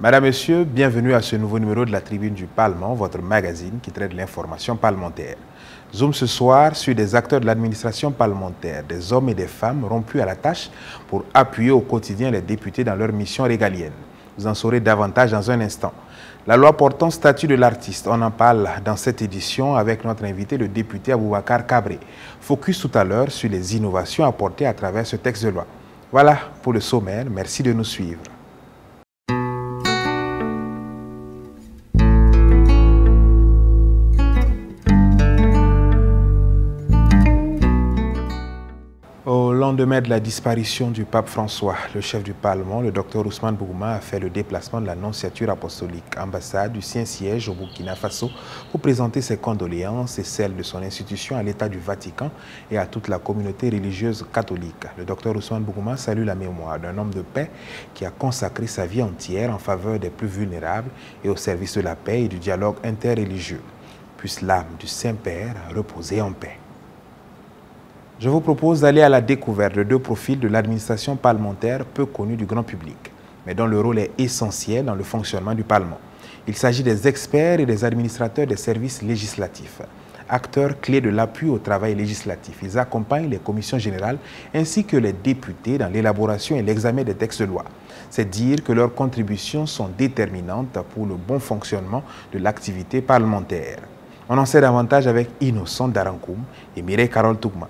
Madame, Monsieur, bienvenue à ce nouveau numéro de la Tribune du Parlement, votre magazine qui traite l'information parlementaire. Zoom ce soir sur des acteurs de l'administration parlementaire, des hommes et des femmes rompus à la tâche pour appuyer au quotidien les députés dans leur mission régalienne. Vous en saurez davantage dans un instant. La loi portant statut de l'artiste, on en parle dans cette édition avec notre invité, le député Aboubacar Kabré. Focus tout à l'heure sur les innovations apportées à travers ce texte de loi. Voilà pour le sommaire, merci de nous suivre. Au lendemain de la disparition du pape François, le chef du Parlement, le docteur Ousmane Bougouma, a fait le déplacement de la nonciature apostolique, ambassade du Saint-Siège au Burkina Faso, pour présenter ses condoléances et celles de son institution à l'État du Vatican et à toute la communauté religieuse catholique. Le docteur Ousmane Bougouma salue la mémoire d'un homme de paix qui a consacré sa vie entière en faveur des plus vulnérables et au service de la paix et du dialogue interreligieux. Puisse l'âme du Saint-Père reposer en paix. Je vous propose d'aller à la découverte de deux profils de l'administration parlementaire peu connus du grand public, mais dont le rôle est essentiel dans le fonctionnement du Parlement. Il s'agit des experts et des administrateurs des services législatifs, acteurs clés de l'appui au travail législatif. Ils accompagnent les commissions générales ainsi que les députés dans l'élaboration et l'examen des textes de loi. C'est dire que leurs contributions sont déterminantes pour le bon fonctionnement de l'activité parlementaire. On en sait davantage avec Innocent Darankoum et Mireille Carole Tougma.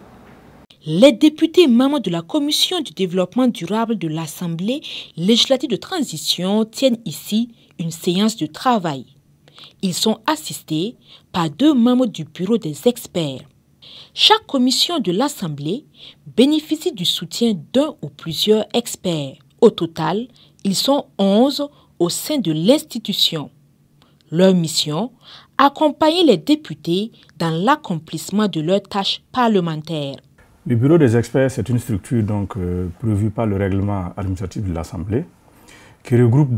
Les députés membres de la Commission du développement durable de l'Assemblée législative de transition tiennent ici une séance de travail. Ils sont assistés par deux membres du bureau des experts. Chaque commission de l'Assemblée bénéficie du soutien d'un ou plusieurs experts. Au total, ils sont 11 au sein de l'institution. Leur mission, accompagner les députés dans l'accomplissement de leurs tâches parlementaires. Le bureau des experts, c'est une structure prévue par le règlement administratif de l'Assemblée qui regroupe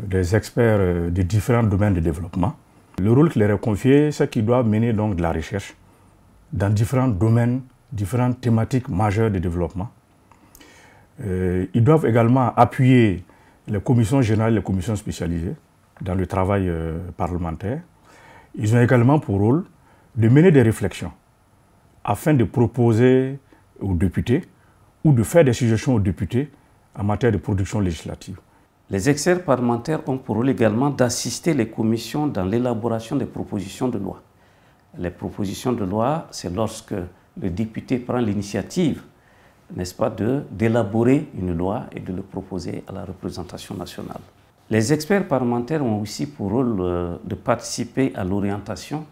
des experts de différents domaines de développement. Le rôle qui leur est confié, c'est qu'ils doivent mener de la recherche dans différents domaines, différentes thématiques majeures de développement. Ils doivent également appuyer les commissions générales et les commissions spécialisées dans le travail parlementaire. Ils ont également pour rôle de mener des réflexions afin de proposer aux députés ou de faire des suggestions aux députés en matière de production législative. Les experts parlementaires ont pour rôle également d'assister les commissions dans l'élaboration des propositions de loi. Les propositions de loi, c'est lorsque le député prend l'initiative, n'est-ce pas, d'élaborer une loi et de le proposer à la représentation nationale. Les experts parlementaires ont aussi pour rôle de participer à l'orientation,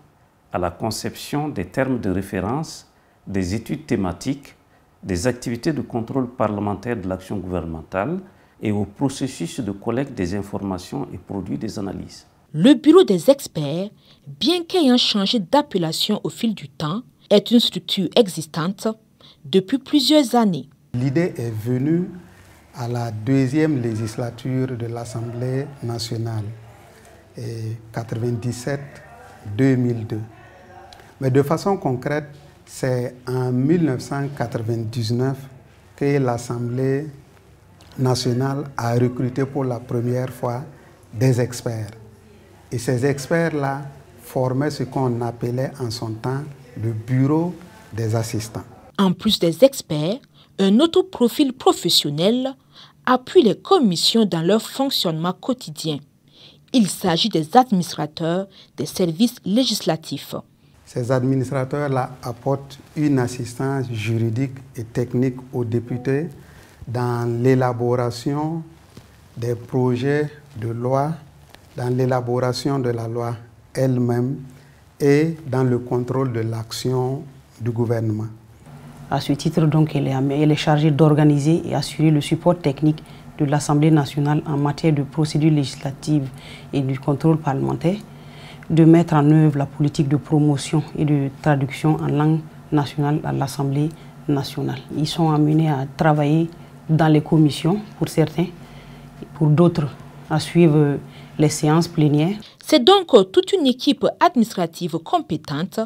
à la conception des termes de référence, des études thématiques, des activités de contrôle parlementaire de l'action gouvernementale et au processus de collecte des informations et produit des analyses. Le bureau des experts, bien qu'ayant changé d'appellation au fil du temps, est une structure existante depuis plusieurs années. L'idée est venue à la deuxième législature de l'Assemblée nationale, 97-2002. Mais de façon concrète, c'est en 1999 que l'Assemblée nationale a recruté pour la première fois des experts. Et ces experts-là formaient ce qu'on appelait en son temps le bureau des assistants. En plus des experts, un autre profil professionnel appuie les commissions dans leur fonctionnement quotidien. Il s'agit des administrateurs des services législatifs. Ces administrateurs-là apportent une assistance juridique et technique aux députés dans l'élaboration des projets de loi, dans l'élaboration de la loi elle-même et dans le contrôle de l'action du gouvernement. À ce titre, donc, elle est chargée d'organiser et assurer le support technique de l'Assemblée nationale en matière de procédure législative et du contrôle parlementaire, de mettre en œuvre la politique de promotion et de traduction en langue nationale à l'Assemblée nationale. Ils sont amenés à travailler dans les commissions pour certains, pour d'autres à suivre les séances plénières. C'est donc toute une équipe administrative compétente,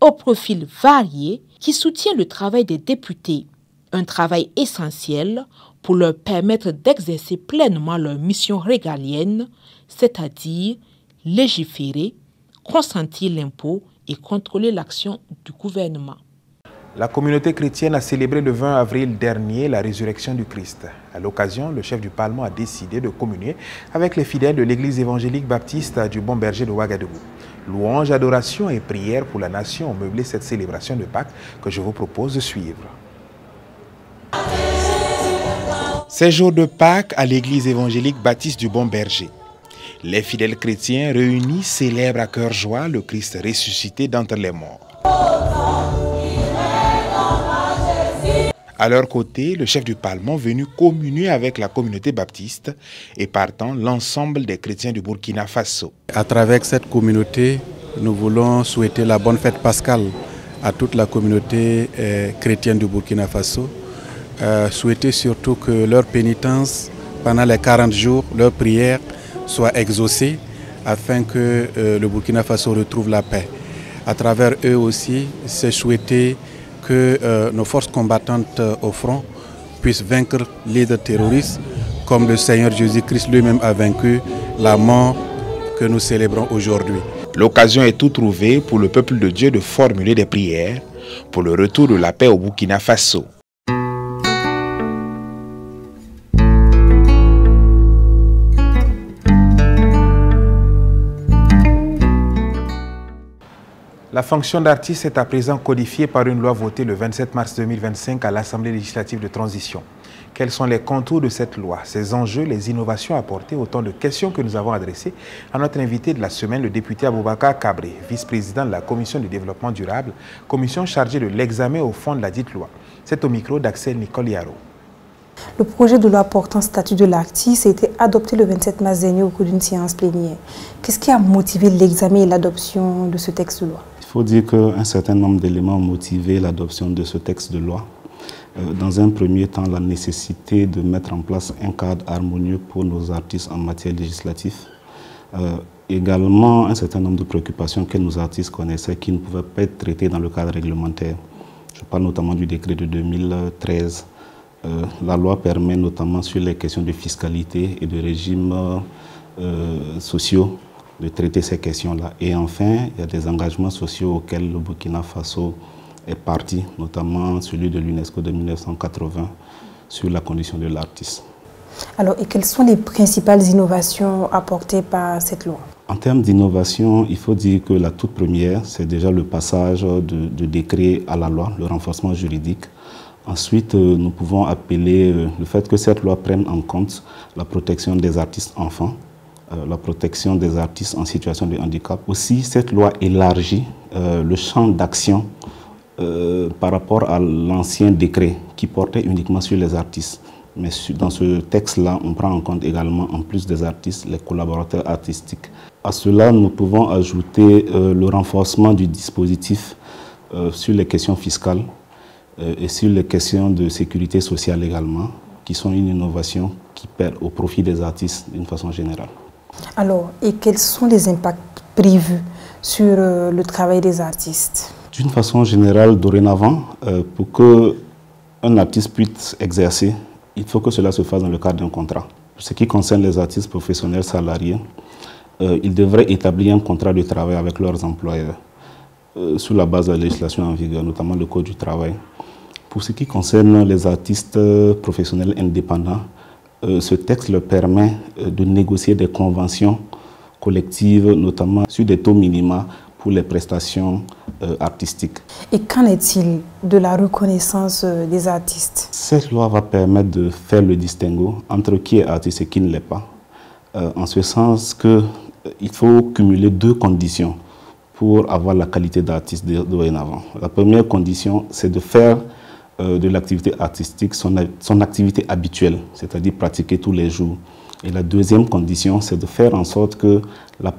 au profil varié, qui soutient le travail des députés. Un travail essentiel pour leur permettre d'exercer pleinement leur mission régalienne, c'est-à-dire légiférer, consentir l'impôt et contrôler l'action du gouvernement. La communauté chrétienne a célébré le 20 avril dernier la résurrection du Christ. À l'occasion, le chef du Parlement a décidé de communier avec les fidèles de l'église évangélique baptiste du Bon Berger de Ouagadougou. Louanges, adoration et prières pour la nation ont meublé cette célébration de Pâques que je vous propose de suivre. Ces jours de Pâques à l'église évangélique baptiste du Bon Berger. Les fidèles chrétiens réunis célèbrent à cœur joie le Christ ressuscité d'entre les morts. À leur côté, le chef du Parlement venu communier avec la communauté baptiste et partant l'ensemble des chrétiens du Burkina Faso. À travers cette communauté, nous voulons souhaiter la bonne fête pascale à toute la communauté chrétienne du Burkina Faso. Souhaiter surtout que leur pénitence pendant les 40 jours, leur prière soit exaucée afin que le Burkina Faso retrouve la paix. À travers eux aussi, c'est souhaiter que nos forces combattantes au front puissent vaincre les terroristes comme le Seigneur Jésus-Christ lui-même a vaincu la mort que nous célébrons aujourd'hui. L'occasion est tout trouvée pour le peuple de Dieu de formuler des prières pour le retour de la paix au Burkina Faso. La fonction d'artiste est à présent codifiée par une loi votée le 27 mars 2025 à l'Assemblée législative de transition. Quels sont les contours de cette loi, ses enjeux, les innovations apportées, autant de questions que nous avons adressées à notre invité de la semaine, le député Aboubacar Kabré, vice-président de la Commission du développement durable, commission chargée de l'examen au fond de la dite loi. C'est au micro d'Axel Nicole Yaro. Le projet de loi portant statut de l'artiste a été adopté le 27 mars dernier au cours d'une séance plénière. Qu'est-ce qui a motivé l'examen et l'adoption de ce texte de loi? Il faut dire qu'un certain nombre d'éléments ont motivé l'adoption de ce texte de loi. Dans un premier temps, la nécessité de mettre en place un cadre harmonieux pour nos artistes en matière législative. Également, un certain nombre de préoccupations que nos artistes connaissaient qui ne pouvaient pas être traitées dans le cadre réglementaire. Je parle notamment du décret de 2013. La loi permet notamment sur les questions de fiscalité et de régimes sociaux de traiter ces questions-là. Et enfin, il y a des engagements sociaux auxquels le Burkina Faso est parti, notamment celui de l'UNESCO de 1980 sur la condition de l'artiste. Alors, et quelles sont les principales innovations apportées par cette loi? En termes d'innovation, il faut dire que la toute première, c'est déjà le passage de décret à la loi, le renforcement juridique. Ensuite, nous pouvons appeler le fait que cette loi prenne en compte la protection des artistes enfants, la protection des artistes en situation de handicap. Aussi, cette loi élargit le champ d'action par rapport à l'ancien décret qui portait uniquement sur les artistes. Mais dans ce texte-là, on prend en compte également, en plus des artistes, les collaborateurs artistiques. À cela, nous pouvons ajouter le renforcement du dispositif sur les questions fiscales et sur les questions de sécurité sociale également, qui sont une innovation qui perd au profit des artistes d'une façon générale. Alors, et quels sont les impacts prévus sur le travail des artistes? D'une façon générale, dorénavant, pour qu'un artiste puisse exercer, il faut que cela se fasse dans le cadre d'un contrat. Pour ce qui concerne les artistes professionnels salariés, ils devraient établir un contrat de travail avec leurs employeurs sous la base de la législation en vigueur, notamment le Code du travail. Pour ce qui concerne les artistes professionnels indépendants, ce texte leur permet de négocier des conventions collectives, notamment sur des taux minima pour les prestations artistiques. Et qu'en est-il de la reconnaissance des artistes? Cette loi va permettre de faire le distinguo entre qui est artiste et qui ne l'est pas, en ce sens qu'il faut cumuler deux conditions pour avoir la qualité d'artiste dorénavant. La première condition, c'est de faire de l'activité artistique son activité habituelle, c'est-à-dire pratiquer tous les jours. Et la deuxième condition, c'est de faire en sorte que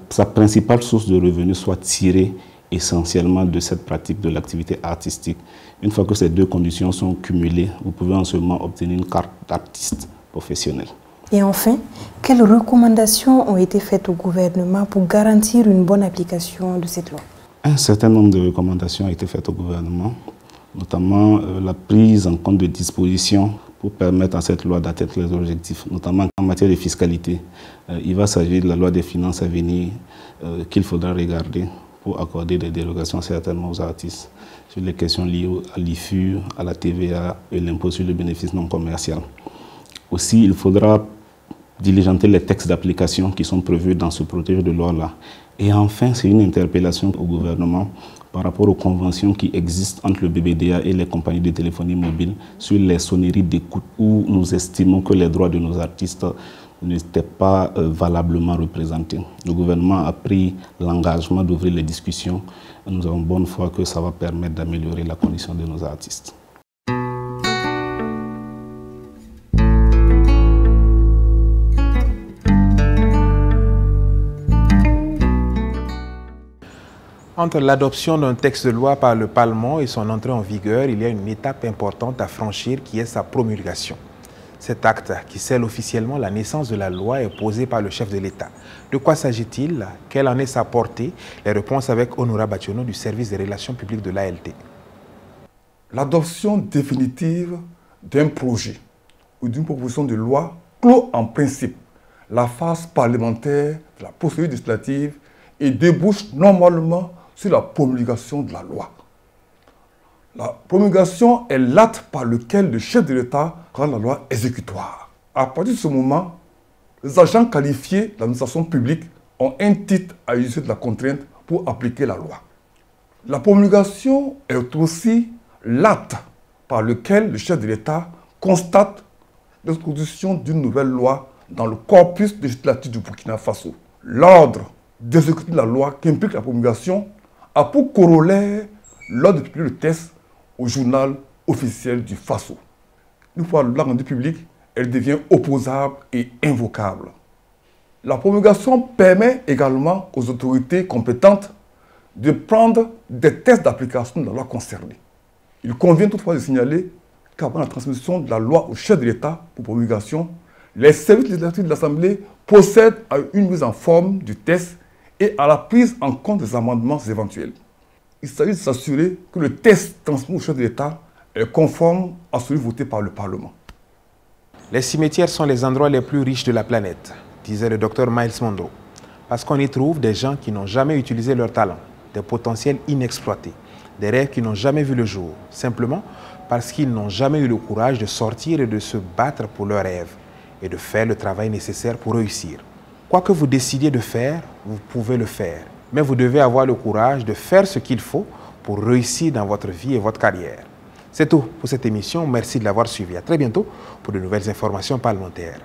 sa principale source de revenus soit tirée essentiellement de cette pratique de l'activité artistique. Une fois que ces deux conditions sont cumulées, vous pouvez en ce moment obtenir une carte d'artiste professionnel. Et enfin, quelles recommandations ont été faites au gouvernement pour garantir une bonne application de cette loi? Un certain nombre de recommandations ont été faites au gouvernement, notamment la prise en compte de dispositions pour permettre à cette loi d'atteindre les objectifs, notamment en matière de fiscalité. Il va s'agir de la loi des finances à venir qu'il faudra regarder pour accorder des dérogations certainement aux artistes sur les questions liées à l'IFU, à la TVA et l'impôt sur le bénéfice non commercial. Aussi, il faudra diligenter les textes d'application qui sont prévus dans ce projet de loi-là. Et enfin, c'est une interpellation au gouvernement par rapport aux conventions qui existent entre le BBDA et les compagnies de téléphonie mobile sur les sonneries d'écoute où nous estimons que les droits de nos artistes n'étaient pas valablement représentés. Le gouvernement a pris l'engagement d'ouvrir les discussions. Nous avons bonne foi que ça va permettre d'améliorer la condition de nos artistes. Entre l'adoption d'un texte de loi par le Parlement et son entrée en vigueur, il y a une étape importante à franchir qui est sa promulgation. Cet acte, qui scelle officiellement la naissance de la loi, est posé par le chef de l'État. De quoi s'agit-il? Quelle en est sa portée? Les réponses avec Honora Bationo du service des relations publiques de l'ALT. L'adoption définitive d'un projet ou d'une proposition de loi clôt en principe la phase parlementaire de la procédure législative et débouche normalement sur la promulgation de la loi. La promulgation est l'acte par lequel le chef de l'État rend la loi exécutoire. À partir de ce moment, les agents qualifiés de l'administration publique ont un titre à user de la contrainte pour appliquer la loi. La promulgation est aussi l'acte par lequel le chef de l'État constate l'introduction d'une nouvelle loi dans le corpus législatif du Burkina Faso. L'ordre d'exécuter la loi qui implique la promulgation a pour corollaire l'ordre de publier le texte au journal officiel du Faso. Une fois la loi rendue publique, elle devient opposable et invocable. La promulgation permet également aux autorités compétentes de prendre des tests d'application de la loi concernée. Il convient toutefois de signaler qu'après la transmission de la loi au chef de l'État pour promulgation, les services législatifs de l'Assemblée procèdent à une mise en forme du texte et à la prise en compte des amendements éventuels. Il s'agit de s'assurer que le texte transmis au chef de l'État est conforme à celui voté par le Parlement. Les cimetières sont les endroits les plus riches de la planète, disait le docteur Miles Monroe, parce qu'on y trouve des gens qui n'ont jamais utilisé leur talent, des potentiels inexploités, des rêves qui n'ont jamais vu le jour, simplement parce qu'ils n'ont jamais eu le courage de sortir et de se battre pour leurs rêves et de faire le travail nécessaire pour réussir. Quoi que vous décidiez de faire, vous pouvez le faire. Mais vous devez avoir le courage de faire ce qu'il faut pour réussir dans votre vie et votre carrière. C'est tout pour cette émission. Merci de l'avoir suivi. À très bientôt pour de nouvelles informations parlementaires.